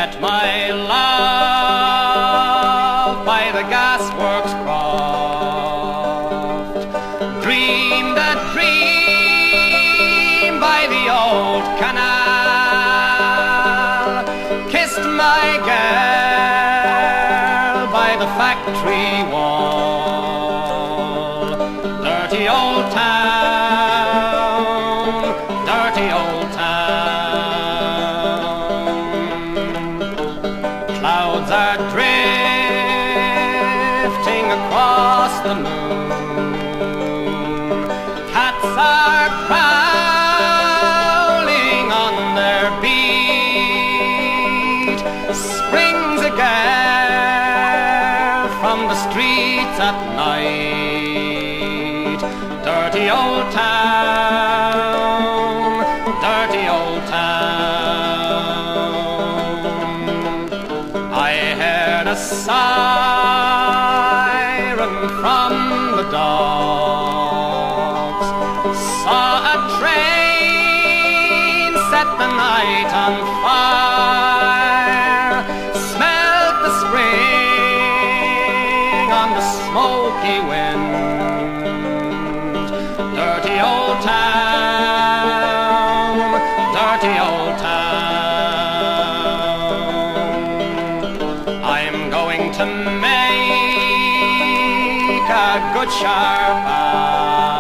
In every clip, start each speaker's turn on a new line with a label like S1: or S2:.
S1: met my love by the gasworks croft, dreamed a dream by the old canal, kissed my girl by the factory wall. Dirty old town, dirty old town. Clouds are drifting across the moon, cats are prowling on their beat. Springs a girl from the streets at night. Dirty old town, dirty old town. I heard a siren from the docks, saw a train set the night on fire, smelled the spring on the smoky wind. Dirty old town, dirty old town. I'm going to make a good sharp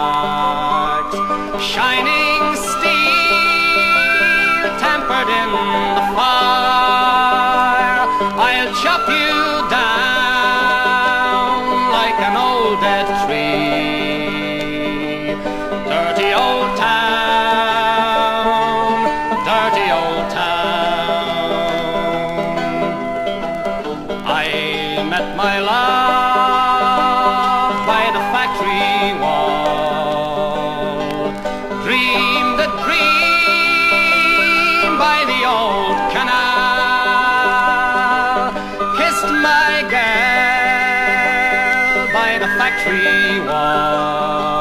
S1: axe, shining steel tempered in the fire. I'll chop you down like an old dead tree. Dirty old town, dirty old town. I met my love by the factory wall, dreamed a dream by the old canal, kissed my girl by the factory wall.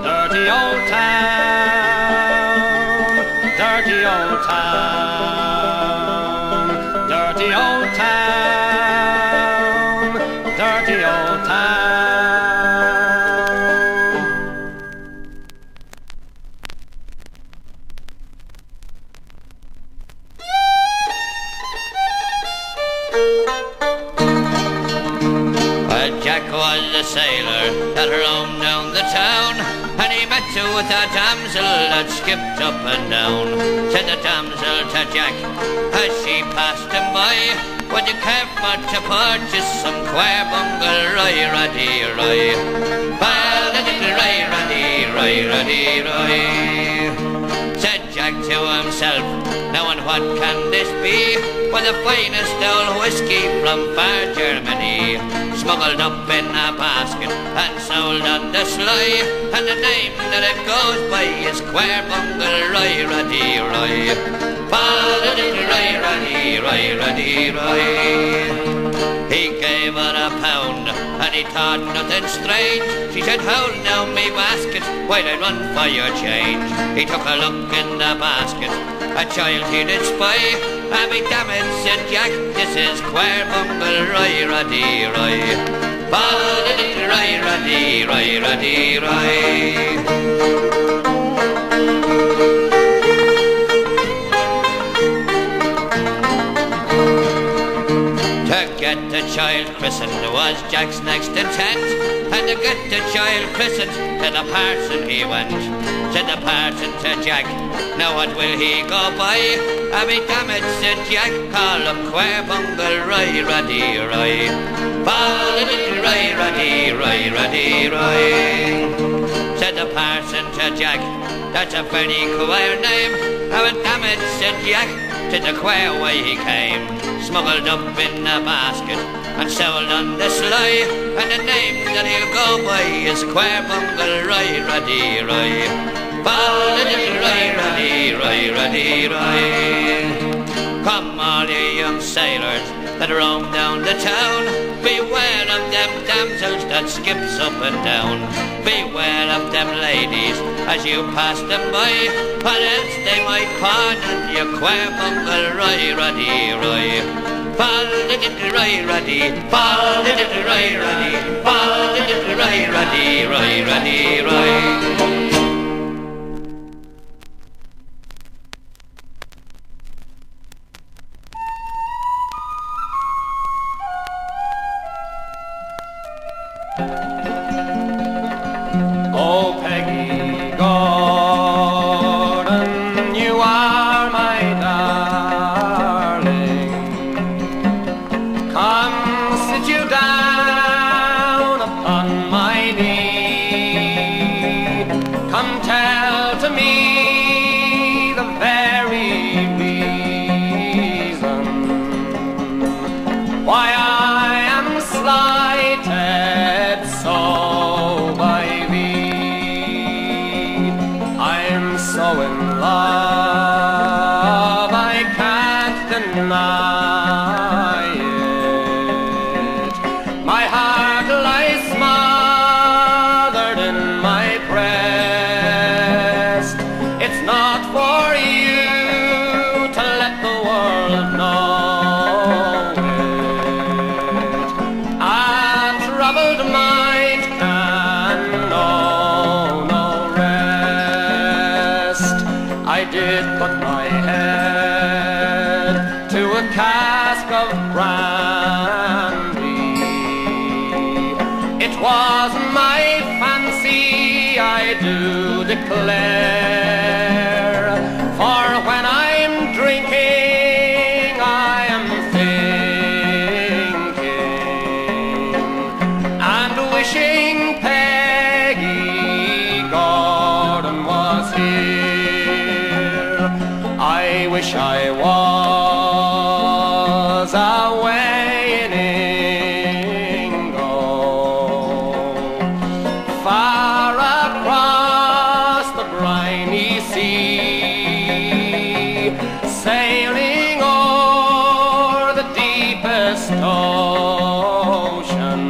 S1: Dirty old town, dirty old town, dirty old town, dirty old town.
S2: Well, Jack was a sailor that roamed down the town, and he met with a damsel that skipped up and down. Said the damsel to Jack as she passed him by, would you care for to purchase some Quare Bungle Rye, raddy rye? Well, the little rye, raddy rye, raddy rye. Said Jack to himself, now and what can this be? Well, the finest old whiskey from far Germany, smuggled up in a basket and sold on the sly, and the name that it goes by is Quare Bungle Rye, raddy rye. Fall the little rye, raddy rye, raddy rye. He gave her £1 and he thought nothing strange. She said, hold now me basket while I run for your change. He took a look in the basket, a child he did spy, and be damn it, said Jack, this is Quare Bungle Rye, raddy rye. Fall the little rye, raddy rye, raddy rye. Get the child christened was Jack's next intent, and to get the child christened to the parson he went. Said the parson to Jack, now what will he go by? I be damn it, said Jack, call him Quare Bungle Rye, raddy rye. Fall the little rye, raddy rye, raddy rye. Said the parson to Jack, that's a very queer name. I be damn it, said Jack, to the queer way he came, smuggled up in a basket and sold on the sly, and the name that he'll go by is Quare Bungle Rye, raddy rye. Fall the little rye, raddy rye, raddy rye. Come all you young sailors that roam down the town, beware of them damsels that skips up and down. Beware of them ladies as you passed them by. What else they might pardon you, Quare Bungle Rye, Ruddy, Rye. Fall the little Rye, Ruddy, fall the little Rye, Ruddy, fall the little Rye, Ruddy, Rye, Ruddy, Rye.
S1: Oh, Peggy Gordon, you are my darling. Come, sit you down upon my knee. Come, tell to me the very reason why I am slighted so. So in love, I can't deny it. My heart lies smothered in my breast. It's not for you to let the world know it. A troubled mind can know no rest. I did put my head to a cask of brandy. It wasn't my fancy, I do declare, for when I'm drinking I am thinking and wishing Peggy Gordon was here. I wish I was away in Ingo, far across the briny sea, sailing o'er the deepest ocean,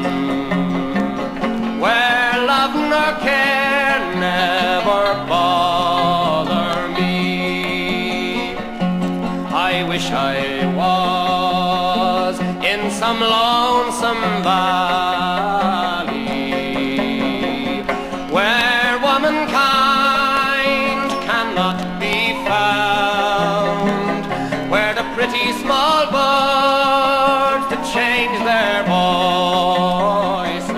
S1: where love nor care never bother me. I wish I was in some lonesome valley, where womankind cannot be found, where the pretty small birds that change their voices,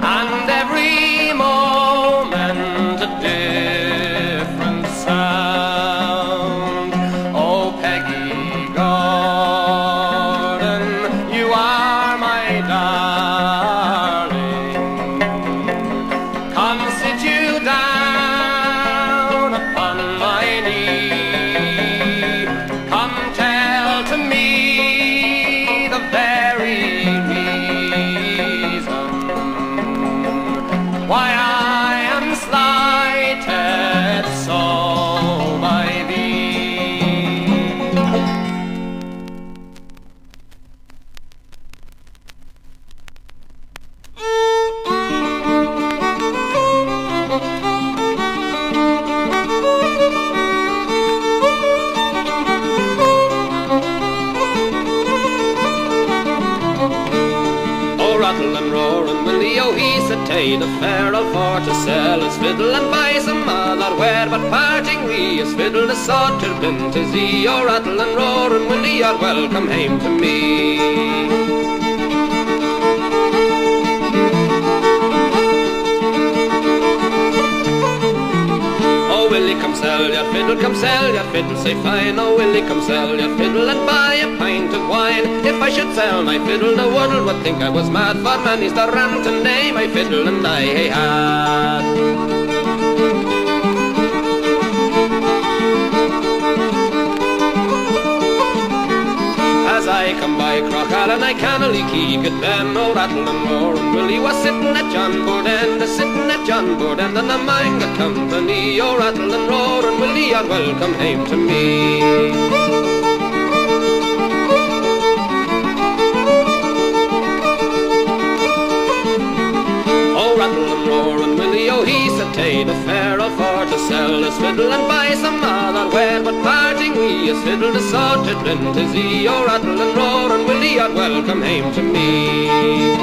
S1: and every moment a different sound. Oh, Peggy Gordon, you are my darling. Come, sit you down upon my knee. Come, tell to me the very reason why I am slighted so by thee. Oh, rattle and roar and Willie, oh, he's a tay the fair all for to sell his fiddle and buy some other ware, but parting we his fiddle the sort to been to see. Oh, rattle and roar and Willie, you're welcome hame to me. Oh, Willie, come sell your fiddle, come sell your fiddle, say fine. Oh, Willie, come sell your fiddle and buy a pint of wine. If I should sell my fiddle, the world would think I was mad, for many's the rant and nay my fiddle and I had. As I come by Crochal and I cannily keek it then, oh, rattle and roar and Willie was sitting at John Bourdain, sitting at John Bourdain, and the mind got company. Oh, rattle and roar and Willie, you're welcome hame to me. Oh, rattle and roar and Willie, oh, he's the fair all for to sell his fiddle and buy some other ware. But parting we his fiddle to sort it been to see. Oh, rattle and roar and Willie, I'd welcome home to me.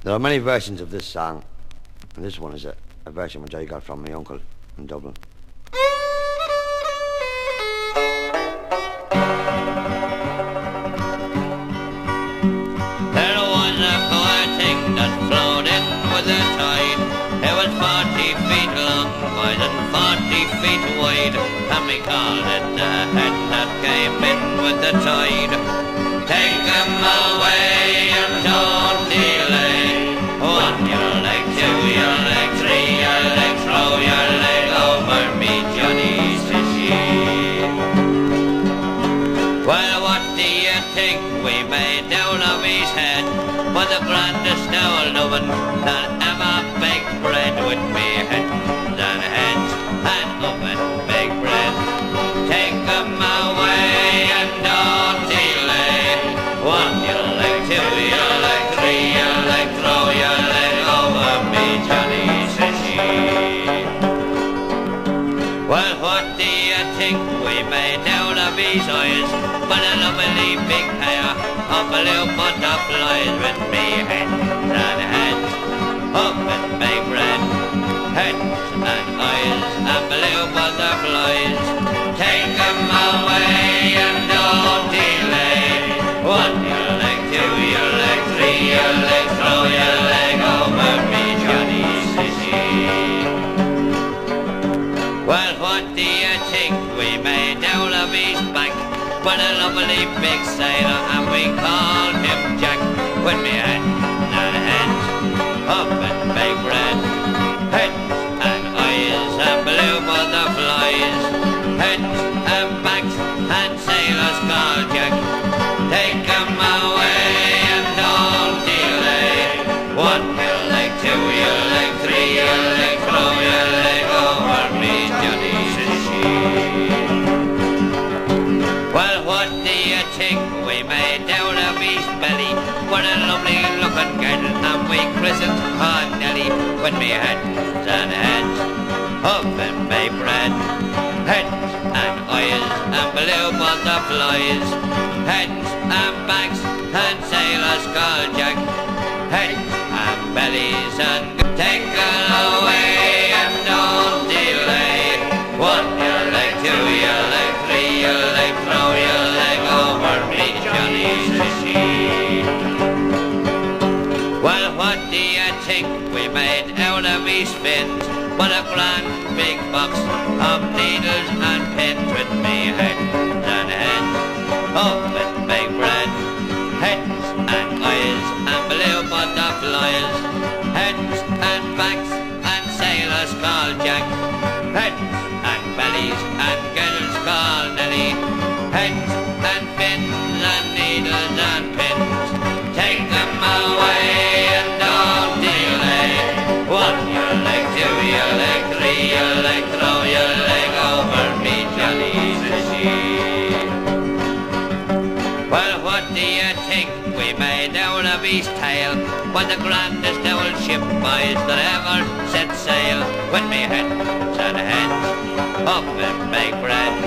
S3: There are many versions of this song, and this one is a version which I got from my uncle in Dublin.
S2: There was a poor thing that flowed in with the tide. It was 40 feet long, more than 40 feet wide, and we called it the head that came in with the tide. Take 'em away and don't delay. One your leg, two your leg, three your leg, throw your leg over me, Johnny, says she. Well, what do you think we made down of his head? For the grandest old oven that ever baked bread with me heads and heads and oven baked bread. Take 'em away and don't delay. One your leg, two your leg, three your leg, throw your leg over me, Johnny, says she. Well, what do you think we made out of his eyes? But a lovely big pair of blue butterflies with me heads and heads up and big red heads and eyes and blue butterflies. Take 'em away and don't delay. One your leg, two your leg, three your leg, throw your leg over me, Johnny, says she. Well, what do you think we made out of his back? But a lovely big sailor, and we called him Jack. With me heads and heads up and big red heads and eyes and blue butterflies, heads and backs and sailors called Jack. Take 'em away and don't delay. One your leg, two your leg, three your leg, throw your leg over me, Johnny, says she. Well, what do you think we made out of his belly? What a lovely looking girl, and we christened her Nelly. With me heads and heads up and baked bread, heads and eyes and blue butterflies, heads and backs and sailors called Jack, heads and bellies and take her away and don't delay. One your leg, two your leg, three your leg, throw your leg over me, Johnny, says she. Well, what do you think we made out of his fins? What a grand big box of needles and pins with me heads and heads up and big bread, heads and eyes Jack. Heads and bellies and girls call Nelly. Heads and fins and needles and pins. Take them away and don't delay. 1 your leg, 2 your leg, 3 your leg, throw your leg over me, Johnny, says she. Well, what do you think we made out of his tail? Was the grandest old ship, boys, that ever set sail. With me heads and heads up in McGrath.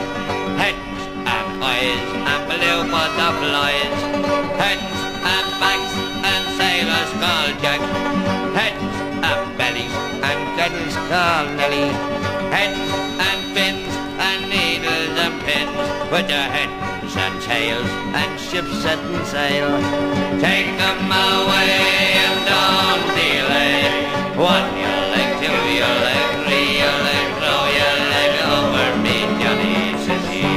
S2: Heads and eyes and blue butterflies. Heads and backs and sailors called Jack. Heads and bellies and guns called Nelly. Heads and fins and needles and pins. With your heads and tails and ships setting sail. Take them away and don't delay. 1 your leg, 2 your leg, 3 your leg, throw your leg over me, Johnny, says he.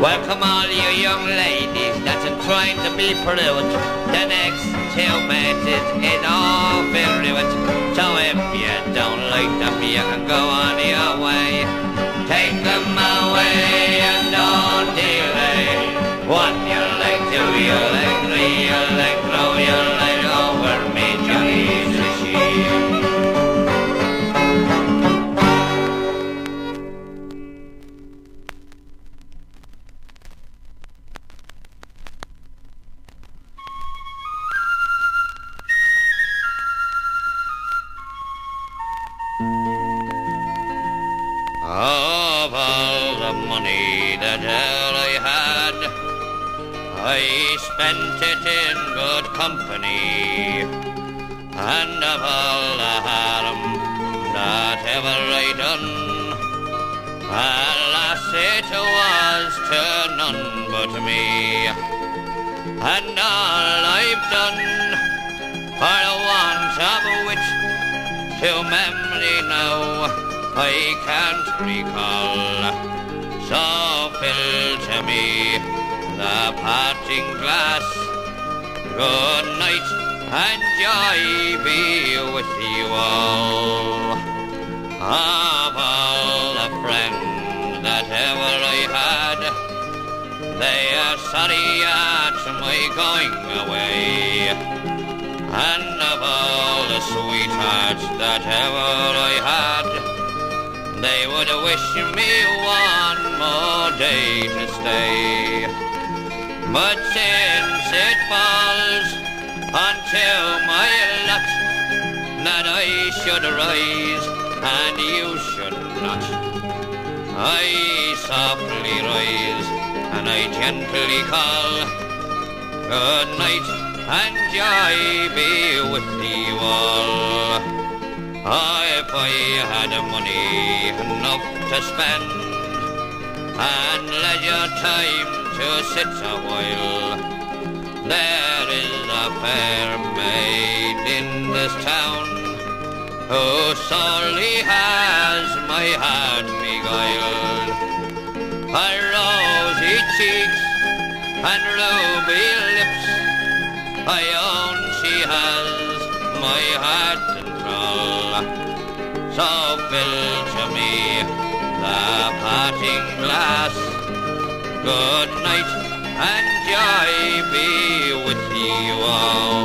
S2: Welcome all you young ladies that's trying to be prude. The next 2 minutes is all very ruined. So if you don't like them, you can go on your way. Take them away and don't delay. 1 your leg, 2 your leg, 3 your leg, throw your leg over me, Johnny, says she. Of all the money that ever I had, I spent it in good company. And of all the harm that ever I done, alas, it was to none but me. And all I've done for the want of which to memory now I can't recall. So fill to me the parting glass. Good night and joy be with you all. Of all the friends that ever I had, they are sorry at my going away. And of all the sweethearts that ever I had, they would wish me 1 more day to stay. But since it falls unto my lot that I should rise and you should not, I softly rise and I gently call. Good night and joy be with you all. If I had money enough to spend and leisure time to sit a while, there is a fair maid in this town who sorely has my heart beguiled. Her rosy cheeks and ruby lips, I own she has my heart. So fill to me the parting glass. Good night and joy be with you all.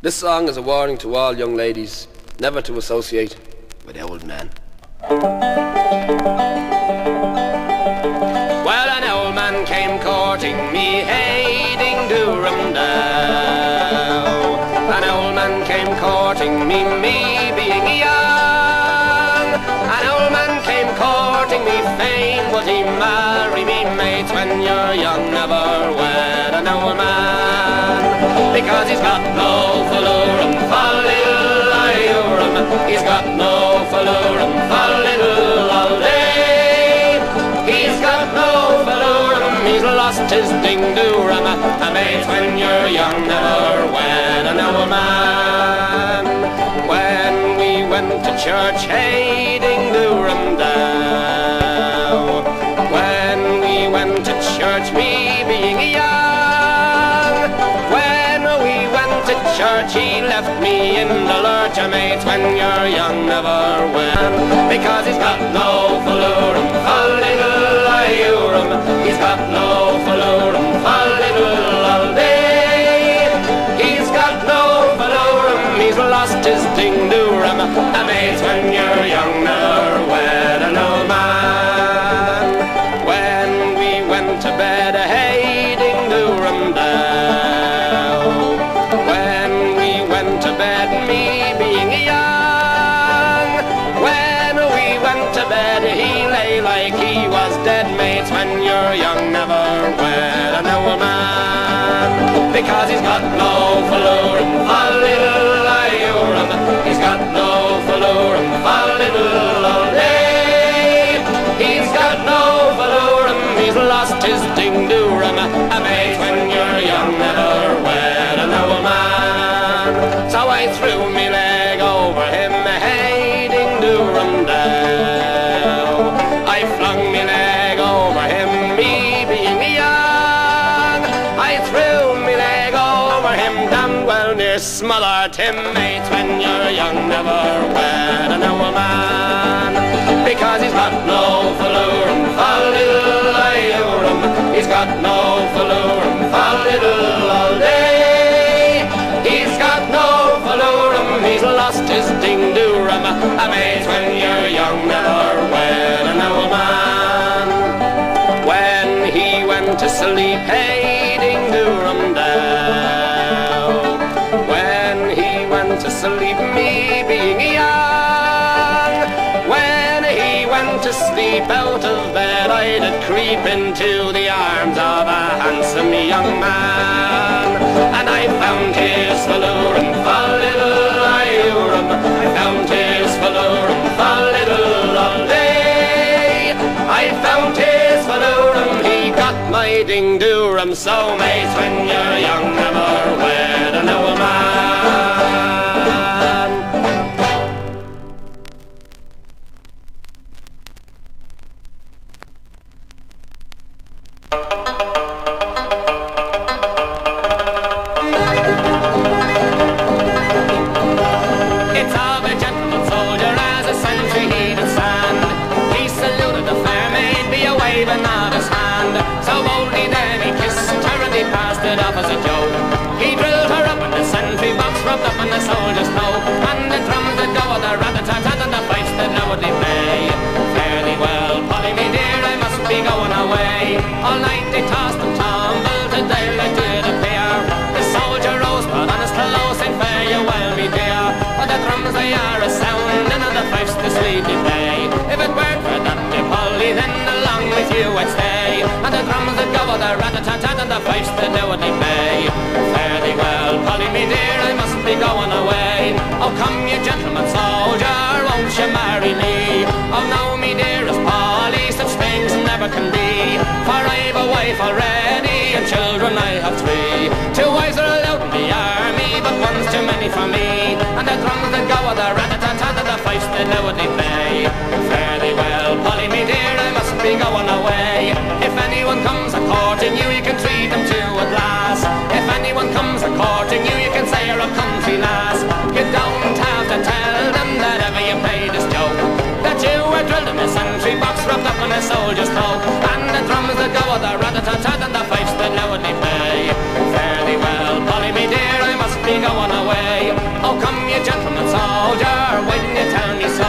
S1: This song is a warning to all young ladies never to associate with old men. Well, an old man came courting me, hating Durham now. An old man came courting me, me being young. An old man came courting me, fain would he marry me, mates. When you're young, never wed an old man. because he's got no fallurum, fallilurum. He's got no fallurum, fallilurum all day. He's got no fallurum, he's lost his ding-doorum. A maids when you're young never wed an old man. When we went to church, hey, ding-doorum down. When we went to church, me being young. When we went to church, he left me in the lurch. A maids when you're young never wed, because he's got no fallurum, fallilurum. He's got no fallurum, fallilurum all day. He's got no fallurum, he's lost his ding-doorum. A maids when you're young never wed an old man. When we went to bed, hey, ding-doorum down. When we went to bed, me being young. When we went to bed, he lay like he was dead. Mates, when you're young, never wed an old man, because he's got no fallurum, fallilurum. He's got no fallurum, fallilurum all day. He's got no fallurum, he's lost his ding-doorum. A mate when you're young, never wed an old man. So I threw me leg over him, hey, ding-doorum down. I flung me leg over him, me being young. I threw me leg over him, damn well near smothered him. Mates when you're young, never wed an old man, because he's got no fallurum, fallilurum. He's got no fallurum, fallilurum all day. He's got no fallurum, he's lost his ding-doorum. A maids when you're young, never wed an old man. When he went to sleep, hey, ding-doorum down. When he went to sleep, me being young. When he went to sleep out of bed, I did creep into the arms of a handsome young man. And I found his fallurum, fallilurum. I found his fallurum, fallilurum all day. I found his fallurum, he got my ding-doorum. So mates, when you're young, never wed an old man. It's of a gentleman soldier as a sentry he did stand. He saluted the fair maid, be a waving of his hand. So boldly then he kissed her and he passed it off as a joke. He drilled her up in the sentry box, rubbed up in the soldier's toe. And the drums that go with the rat-a-tat-tat and the fifes that loudly play. Fare thee well, Polly, me dear, I must be going away. All night they tossed and tumbled, till daylight did appear. The soldier rose, but on his pillow said, fare you well, me dear. But the drums they are a-sounding and the fifes they sleepy play. If it weren't for that, dear Polly, then along with you I'd stay. And the drums that go with the rat-a-tat-tat and the fifes that loudly play. Fare thee well, Polly, me dear, I must be going away. Oh, come you gentleman soldier, won't you marry me? Oh, no, me dearest Polly, such things never can be. For I've a wife already, and children I have three. 2 wives are allowed in the army, but one's too many for me. And the drums that go with the rat-a-tat-tat and the fifes that loudly play. Fare thee well, Polly, me dear, I must be going away. If anyone comes a-courting you, you can treat them to a glass. If anyone comes a-courting you, you can say you're a country lass. You don't have to tell them that ever you played this joke, that you were drilled in a sentry box, rubbed up on a soldier's toe. And the drums that go with the rat-a-tat-tat and the fifes that loudly play. Fare thee well, Polly, me dear, I must be going away. Oh, come you gentleman soldier, when you tell me so.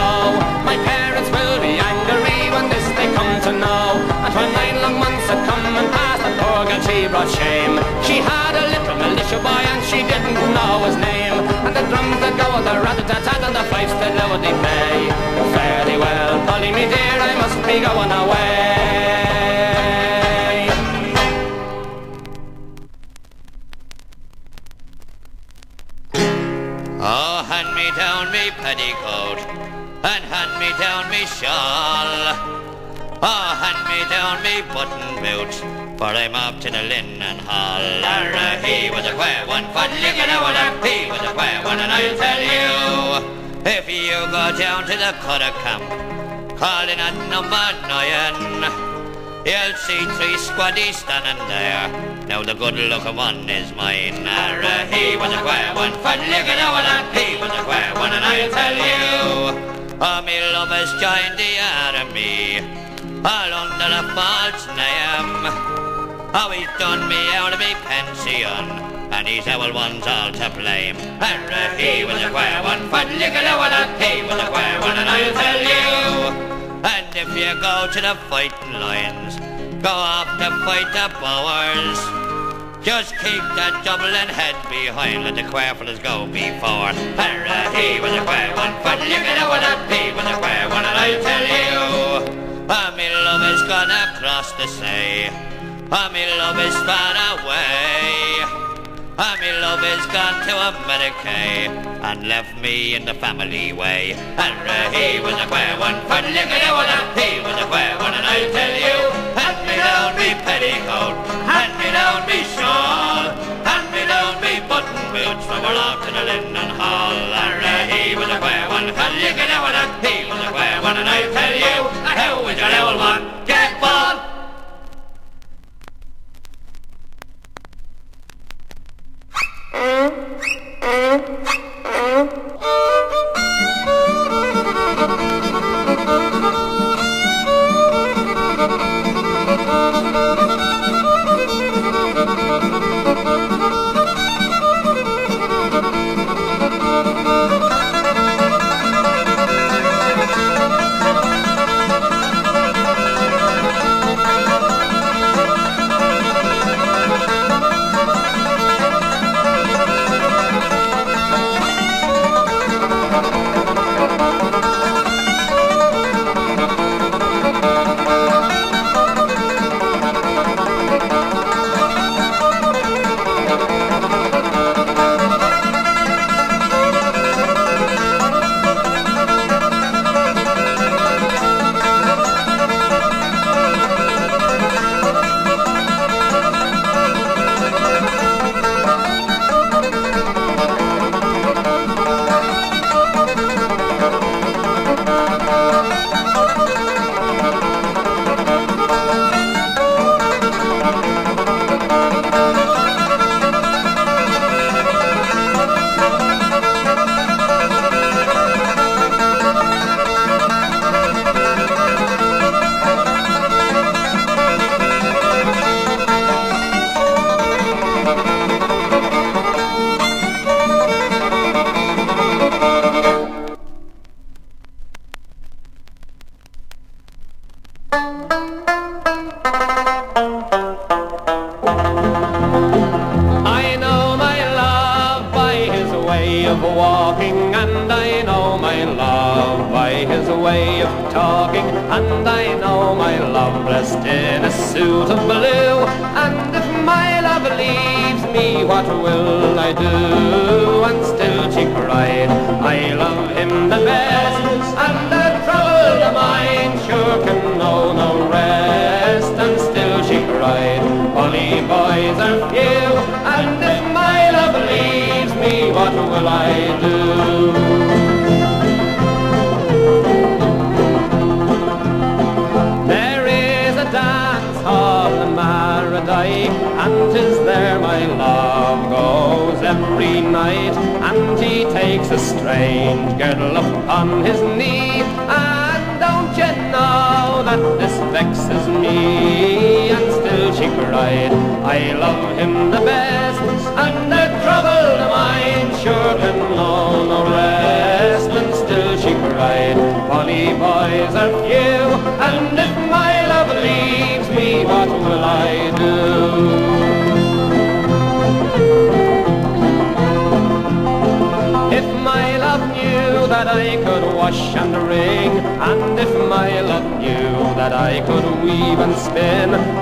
S1: My parents will be angry when this they come to know. And when 9 long months had come and passed, the poor girl she brought shame. She had a little militia boy and she didn't know his name. And the drums that go with the rat-a-tat-tat and the fifes that loudly play. Fare thee well, Polly, me dear, I must be going away.
S2: Oh, hand me down me petticoat, and hand me down me shawl. Oh, hand me down me button boots, for I'm up to the linen hall. He was a quare one, but look at how he was a quare one, and I'll tell you, if you go down to the Cutter camp, calling at number 9, you'll see 3 squaddies standing there. Now the good-looking one is mine. He was a quare one, but look at how he was a quare one, and I'll tell you, me lovers joined the army, all under a false name. Oh, he's done me out of me pension, and he's our ones all to blame. He was a quare one, but look at how he was a quare one, and I'll tell you, and if you go to the fighting lines, go off to fight the Boers, just keep that Dublin head behind, let the quare fellas go before. He was a quare one, but look at how he was a quare one, and I'll tell you, me love is gone across the sea, me love is far away, me love is gone to America and left me in the family way. He was a quare one, but look at how he was a quare one, and I'll tell you, hand me down me petticoat, hand me down me shawl, hand me down me button boots, for we're off to the linen hall. He was a quare one, but look at how he was a quare one, and I'll tell you, how was your old one? Get ball!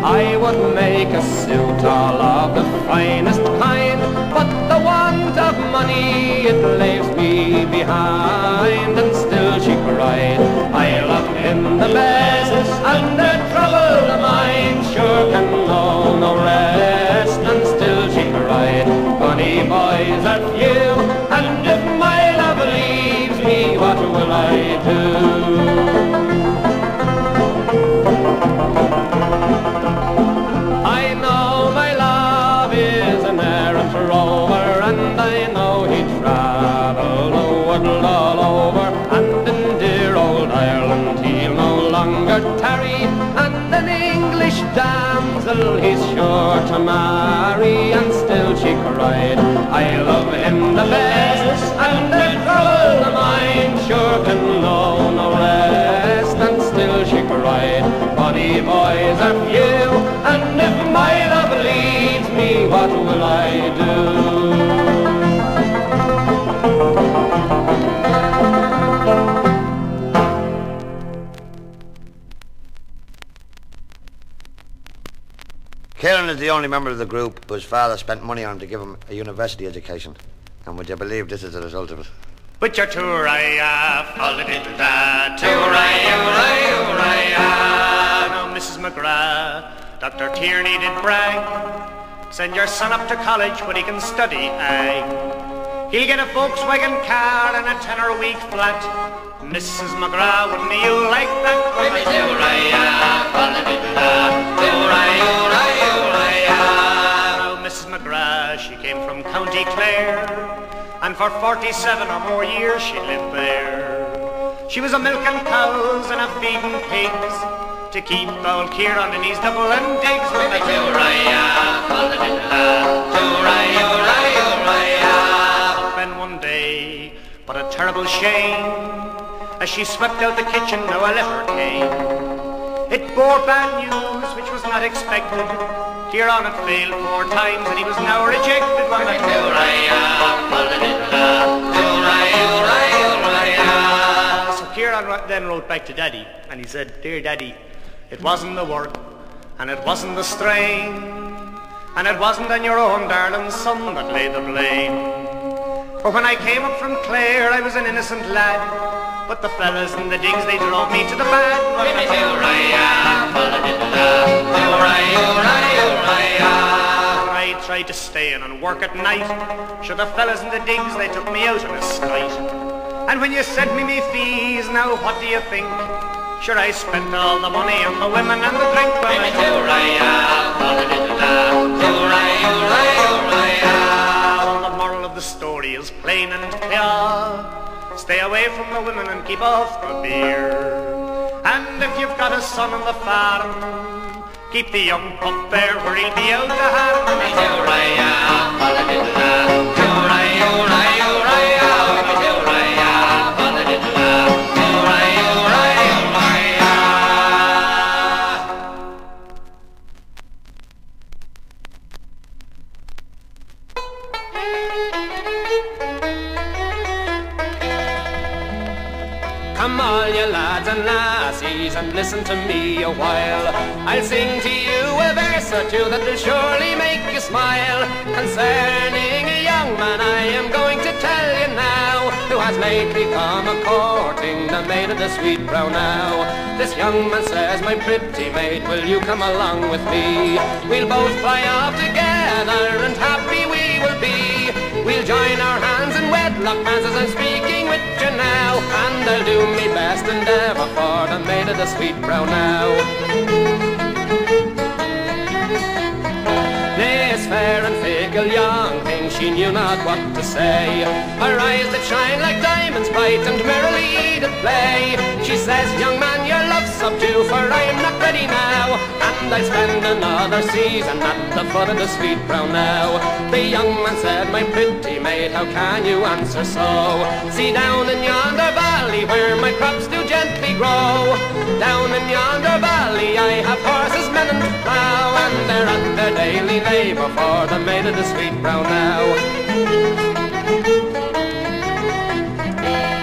S1: I would make a suit all of the finest kind, but the want of money, it leaves me leave behind, and still she cried, I love him the best, and the trouble of mine sure can know no rest, and still she cried, funny boys are few, and if my love leaves me, what will I do? I know my love is an errant rover, and I know he travelled the world all over, and in dear old Ireland he'll no longer tarry, and an English damsel he's sure to marry, and still she cried, I love him the best, and the trouble of mine sure can know no rest, and still she cried, bonny boys are few, and if my love leaves me, what will I do?
S3: Carolan is the only member of the group whose father spent money on to give him a university education. And would you believe this is the result of it?
S4: With your tooraya, follow-diddle-da, tooraya. Now, Mrs.McGrath, Dr. Tierney did brag, send your son up to college where he can study ag. He'll get a Volkswagen car and a tenner a week flat. Mrs. McGrath, wouldn't you like that? Now, Mrs. McGrath, she came from County Clare, and for 47 or more years she lived there. She was a milking cows and a feeding pigs to keep old Kieran in his double and digs. Then one day, but a terrible shame, as she swept out the kitchen, now a letter came. It bore bad news, which was not expected. Kieran had failed 4 times, and he was now rejected. So Kieran then wrote back to Daddy, and he said, Dear Daddy, it wasn't the work, and it wasn't the strain, and it wasn't on your own darling son that lay the blame. For when I came up from Clare, I was an innocent lad, but the fellas in the digs, they drove me to the bad. I tried to stay in and work at night. Sure, the fellas in the digs, they took me out on a skite. And when you sent me fees, now what do you think? Sure, I spent all the money on the women and the drink. The moral of the story is plain and clear. Stay away from the women and keep off the beer. And if you've got a son on the farm, keep the young pup there where he'll be out to harm.
S1: Come all you lads and lassies and listen to me a while. I'll sing to you a verse or two that will surely make you smile. Concerning a young man I am going to tell you now, who has lately come a-courting the maid of the sweet brown now. This young man says, my pretty maid, will you come along with me? We'll both fly off together and happy we will be. We'll join our hands in wedlock bands as I'm speaking with you now, and I'll do me best endeavour for the maid of the sweet brown now. This fair and fickle young thing, she knew not what to say. Her eyes that shine like diamonds bright and merrily did play. She says, young man, your love subdue, for I am not ready now, and I spend another season at the foot of the sweet brown now. The young man said, my pretty maid, how can you answer so? See down in yonder valley where my crops do gently grow. Down in yonder valley I have horses, men and plough, and they're at their daily labour for the maid of the sweet brown now.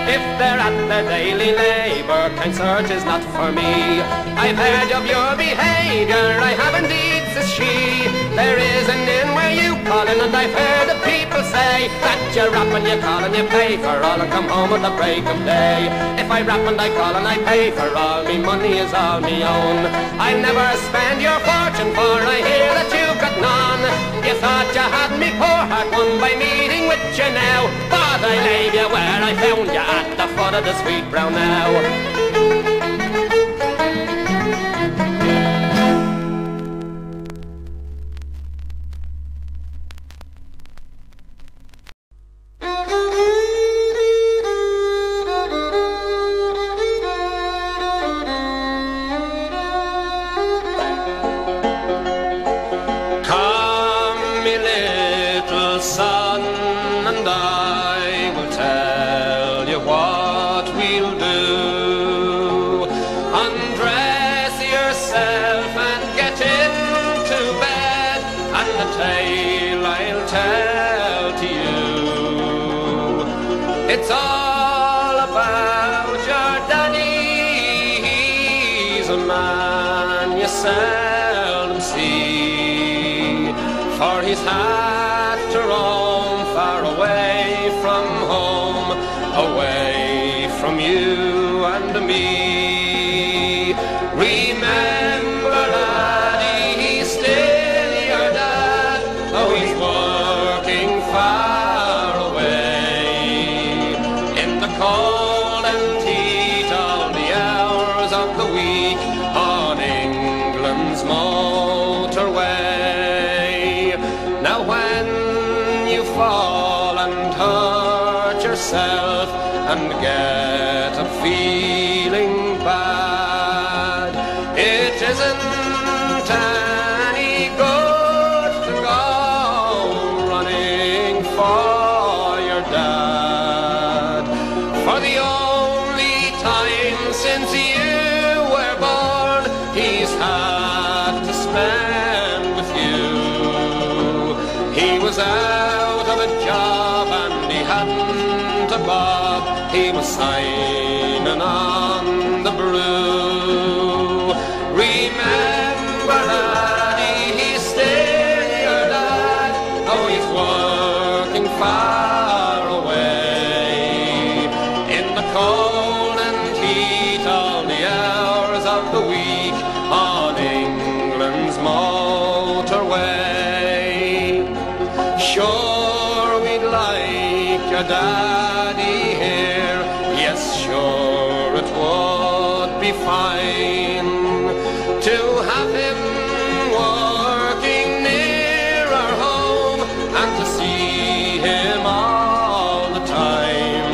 S1: If they're at their daily labour, kind search is not for me. I've heard of your behaviour, I have indeed, says she. There is an inn where you call in, and I've heard of people say that you rap and you call and you pay for all and come home at the break of day. If I rap and I call and I pay for all, me money is all me own. I'll never spend your fortune, for I hear that you've got none. You thought you had me poor heart won by meeting with you now, but I leave you where I found you, at the foot of the sweet brown now. It's all about your daddy. He's a man you seldom see, for he's had to roam far away from home, away from you and me. Remember, laddie, he's still your dad, though he's working far cold and heat all the hours of the week on England's motorway. Now when you fall and hurt yourself and get a feeling bad, it isn't any good to go running for your dad. For the only time since you were born he's had to spend with you. He was out of a job and he hadn't a bob. He was signing on the brew. Remember, laddie, he's still your dad, though he's working far away. Cold and heat all the hours of the week on England's motorway. Sure we'd like your daddy here, yes sure it would be fine to have him working nearer home and to see him all the time.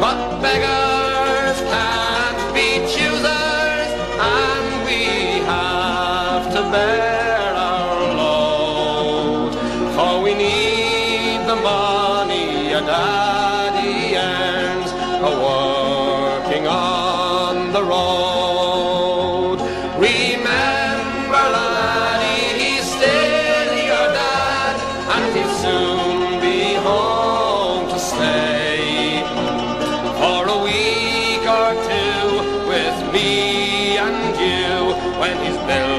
S1: But beggars can't be choosers, and we have to bear our load, for we need the money your daddy earns, working on the road. Remember, laddie, he's still your dad, and he'll soon be home to stay for a week or two with me and you, when he's built